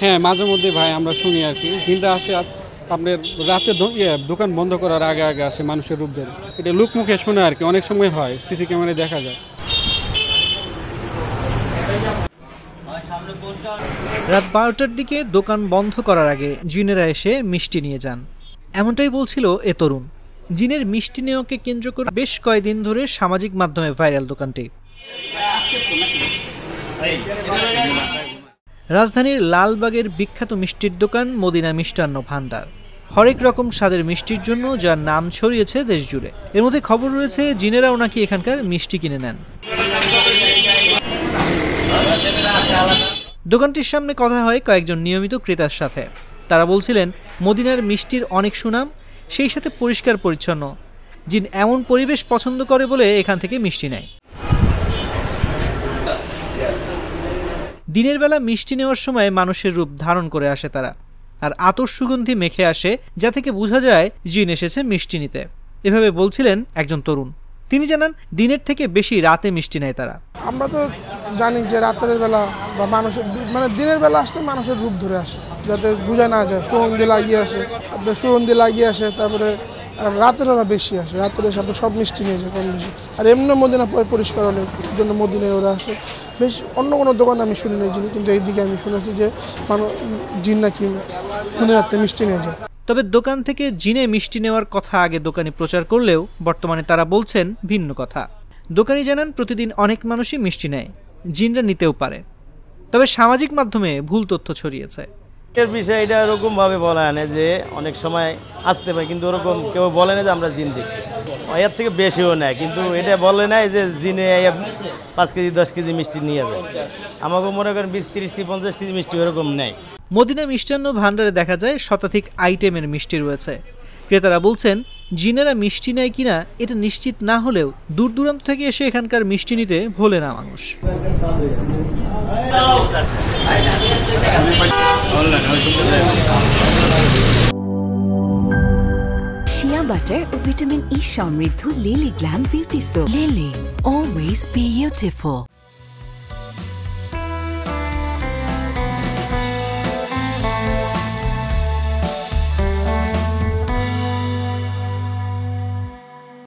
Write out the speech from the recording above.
হ্যাঁ, মাঝে মধ্যে ভাই আমরা শুনি আর কি, জিনরা আসে আপনার রাতে দোকান বন্ধ করার আগে আগে আসে মানুষের রূপ ধরে। এটা লোকমুখে শোনা আর কি, অনেক সময় হয়, সিসি ক্যামেরায় দেখা যায়। রাত 12টার দিকে দোকান বন্ধ করার আগে জিনেরা এসে মিষ্টি নিয়ে যান, এমনটাই বলছিল এ তরুণ। জিনের মিষ্টি নেওয়াকে কেন্দ্র করে বেশ কয়েকদিন ধরে সামাজিক মাধ্যমে ভাইরাল দোকানটি। রাজধানীর লালবাগের বিখ্যাত মিষ্টির দোকান মদিনা মিষ্টান্ন ভান্ডার। হরেক রকম স্বাদের মিষ্টির জন্য যার নাম ছড়িয়েছে দেশ জুড়ে। এর মধ্যে খবর রয়েছে জিনেরাও নাকি এখানকার মিষ্টি কিনে নেন। দোকানটির সামনে কথা হয় কয়েকজন নিয়মিত ক্রেতার সাথে। তারা বলছিলেন মদিনার মিষ্টির অনেক সুনাম, সেই সাথে পরিষ্কার পরিচ্ছন্ন। জিন এমন পরিবেশ পছন্দ করে বলে এখান থেকে মিষ্টি নেয়। দিনের বেলা মিষ্টি নেওয়ার সময় মানুষের রূপ ধারণ করে আসে তারা, আর আতর সুগন্ধি মেখে আসে, যা থেকে বোঝা যায় জিন এসেছে মিষ্টি নিতে। এভাবে বলছিলেন একজন তরুণ। তিনি জানান দিনের থেকে বেশি রাতে মিষ্টি নেয় তারা। আমরা তো জানি যে রাতের বেলা বা মানুষের দিনের বেলা আসলে মানুষের রূপ ধরে আসে, যাতে বোঝা না যায়। সুগন্ধি লাগিয়ে আসে, তারপরে রাতের ওরা বেশি আসে, রাতের এসে সব মিষ্টি নিয়ে যায় কম বেশি। আর এমনি মদিনা পরিষ্কার অনেক জন্য মদিনায় ওরা আসে বেশ। অন্য কোনো দোকানে আমি শুনি না জিনিস, কিন্তু এইদিকে আমি শুনেছি যে জিন নাকি মদিনাতে মিষ্টি নিয়ে যায়। তবে দোকান থেকে জিনে মিষ্টি নেওয়ার কথা আগে দোকানি প্রচার করলেও বর্তমানে তারা বলছেন ভিন্ন কথা। দোকানি জানান প্রতিদিন অনেক মানুষই মিষ্টি নেয়, জিনরা নিতেও পারে। তবে সামাজিক মাধ্যমে ভুল তথ্য ছড়িয়েছে। এর বিষয়ে এটা এরকম ভাবে বলা হয় না যে অনেক সময় আসতে পারে, কিন্তু ওরকম কেউ বলে না যে আমরা জিন দেখছি। এর থেকে বেশিও নেয়, কিন্তু এটা বলে না যে জিনে 5 কেজি 10 কেজি মিষ্টি নিয়ে যায়। আমাকে মনে করেন 20, 30, 50 কেজি মিষ্টি এরকম নেয়। মদিনা মিষ্টান্ন ভান্ডারে দেখা যায় শতাধিক আইটেমের মিষ্টি রয়েছে। ক্রেতারা বলছেন জিনেরা মিষ্টি নেয় কিনা এটা নিশ্চিত না হলেও দূর দূরান্ত থেকে এসে এখানকার মিষ্টি নিতে ভোলে না মানুষ। শিয়া বাটার ও ভিটামিন ই সমৃদ্ধ lily glam beauty soap. Lily, always beautiful.